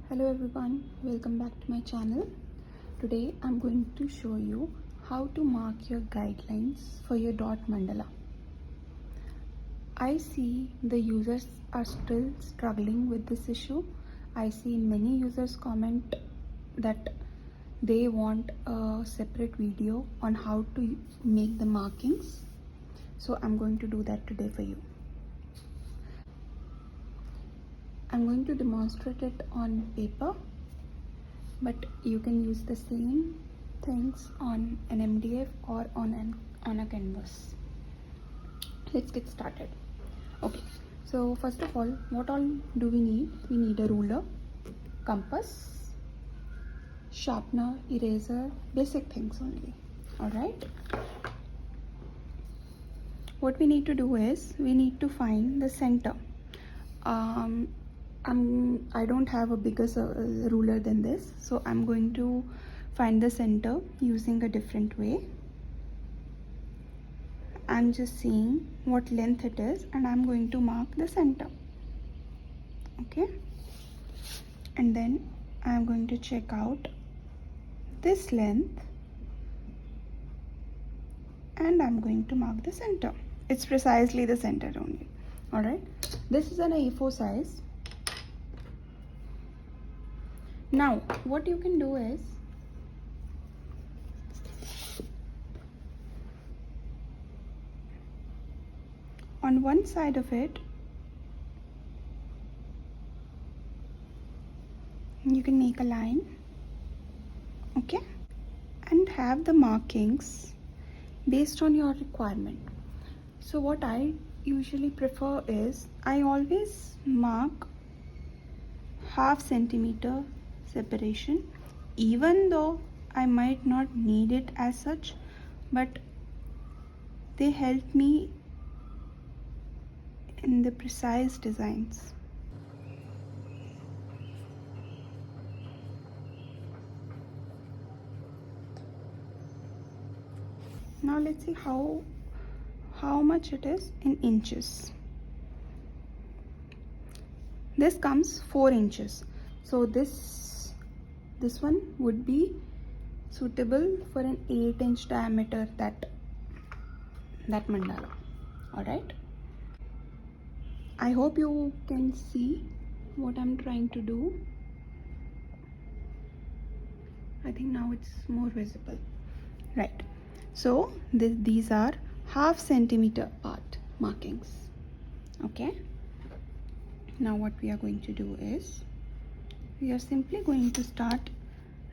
Hello everyone, welcome back to my channel. Today I'm going to show you how to mark your guidelines for your dot mandala. I see the users are still struggling with this issue. I see many users comment that they want a separate video on how to make the markings. So I'm going to do that today for you. I'm going to demonstrate it on paper, but you can use the same things on an MDF or on a canvas. Let's get started. Okay, so first of all, what all do we need? We need a ruler, compass, sharpener, eraser, basic things only. All right. What we need to do is we need to find the center. I don't have a bigger ruler than this, so I'm going to find the center using a different way. I'm just seeing what length it is and I'm going to mark the center. Okay, and then I'm going to check out this length and I'm going to mark the center. It's precisely the center only. All right, this is an A4 size. Now what you can do is on one side of it you can make a line, okay, and have the markings based on your requirement. So what I usually prefer is I always mark ½ centimeter separation, even though I might not need it as such, but they help me in the precise designs. Now let's see how much it is in inches. This comes 4 inches, so this one would be suitable for an 8-inch diameter, that mandala. All right, I hope you can see what I'm trying to do. I think now it's more visible, right? So these are ½ centimeter apart markings. Okay, now what we are going to do is we are simply going to start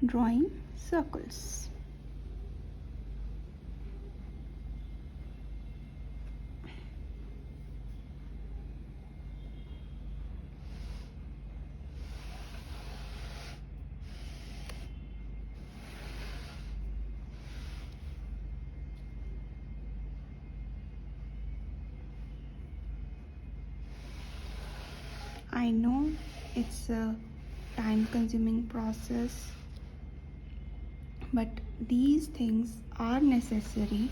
drawing circles. I know it's a time-consuming process, but these things are necessary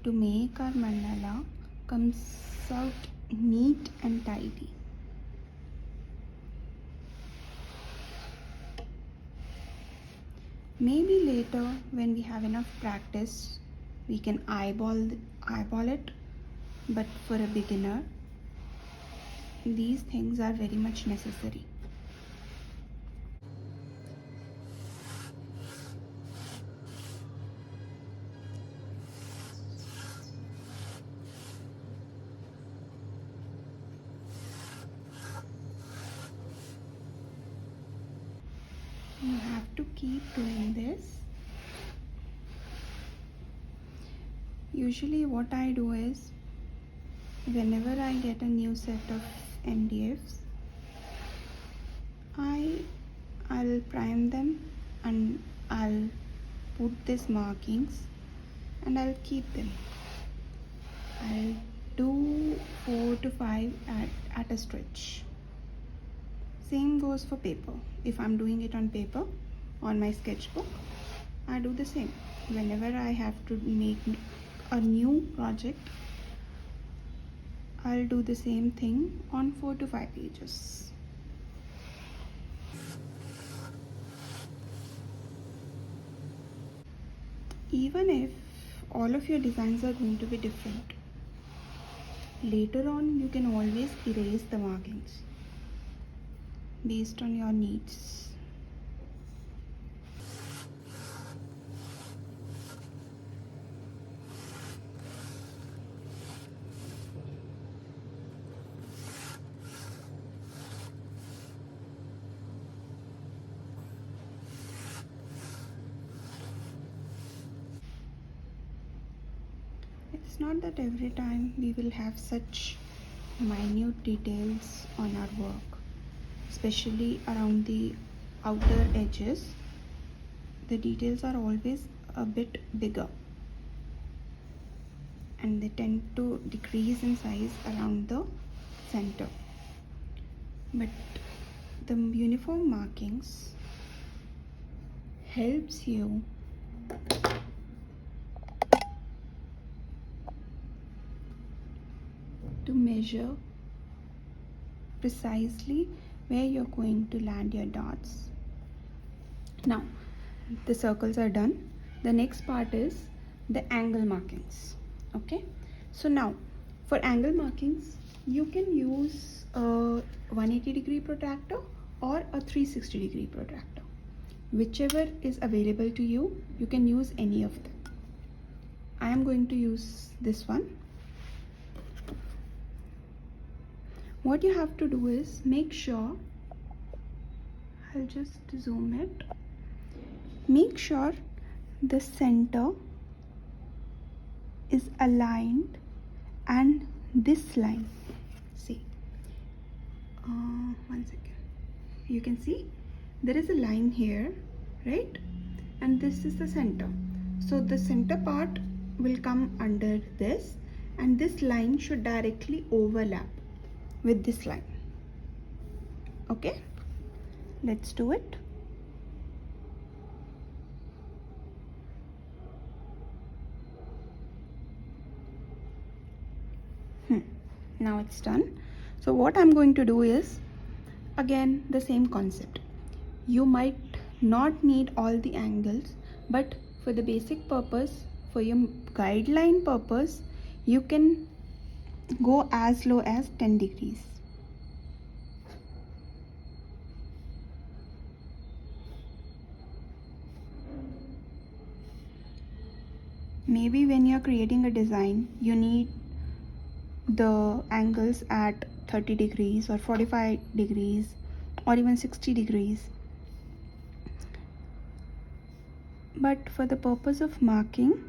to make our mandala comes out neat and tidy. Maybe later when we have enough practice we can eyeball it, but for a beginner these things are very much necessary. You have to keep doing this. Usually what I do is whenever I get a new set of MDFs, I'll prime them and I'll put these markings and I'll keep them. I'll do 4 to 5 at a stretch. Same goes for paper. If I'm doing it on paper, on my sketchbook, I do the same. Whenever I have to make a new project, I'll do the same thing on 4 to 5 pages. even if all of your designs are going to be different, later on you can always erase the markings based on your needs. It's not that every time we will have such minute details on our work, especially around the outer edges. The details are always a bit bigger and they tend to decrease in size around the center. But the uniform markings helps you to measure precisely where you're going to land your dots. Now the circles are done. The next part is the angle markings. Okay, so now for angle markings you can use a 180-degree protractor or a 360-degree protractor. Whichever is available to you, you can use any of them. I am going to use this one. What you have to do is make sure, I'll just zoom it, make sure the center is aligned and this line, see, one second, you can see there is a line here, right, and this is the center. So the center part will come under this and this line should directly overlap with this line. Okay, let's do it. Now it's done. So what I'm going to do is again the same concept. You might not need all the angles, but for the basic purpose, for your guideline purpose, you can go as low as 10 degrees. Maybe when you're creating a design, you need the angles at 30 degrees or 45 degrees or even 60 degrees. But for the purpose of marking,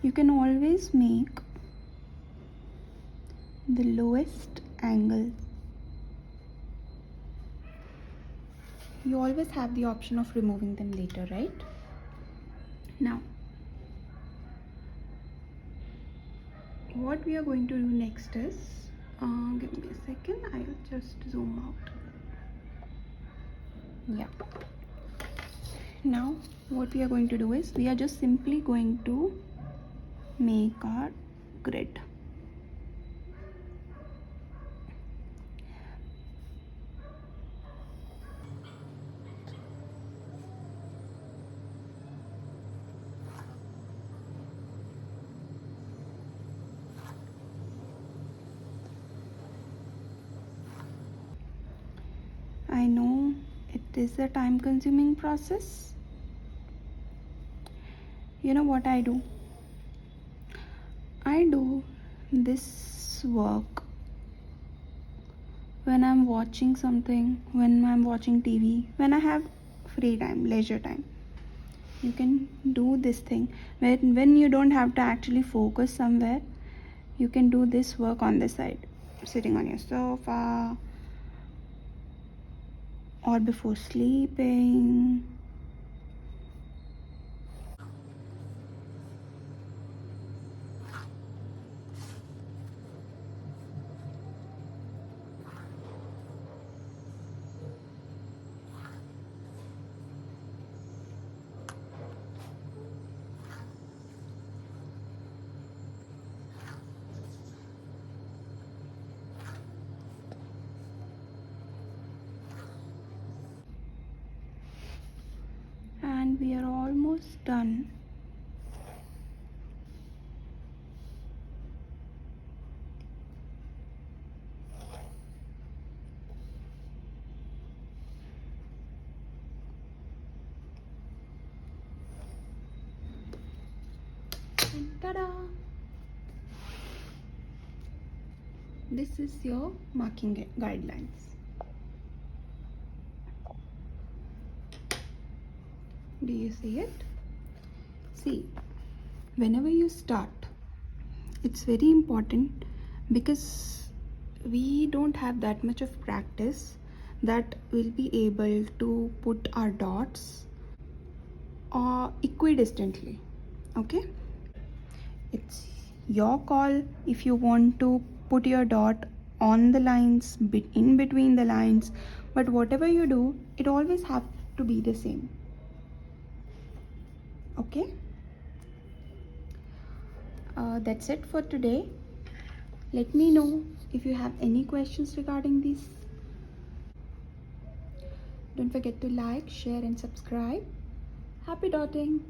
you can always make the lowest angle. You always have the option of removing them later, right? Now, what we are going to do next is, give me a second, I'll just zoom out. Yeah. Now, what we are going to do is, we are just simply going to make our grid. I know it is a time consuming process. You know what I do? I do this work when I'm watching something, when I'm watching TV, when I have free time, leisure time. You can do this thing when you don't have to actually focus somewhere. You can do this work on the side, sitting on your sofa or before sleeping. And we are almost done. Ta-da! This is your marking guidelines. Do you see it? See, whenever you start, it's very important because we don't have that much of practice that we'll be able to put our dots equidistantly. Okay, it's your call if you want to put your dot on the lines, in between the lines, but whatever you do, it always have to be the same. Okay, that's it for today. Let me know if you have any questions regarding this. Don't forget to like, share and subscribe. Happy dotting!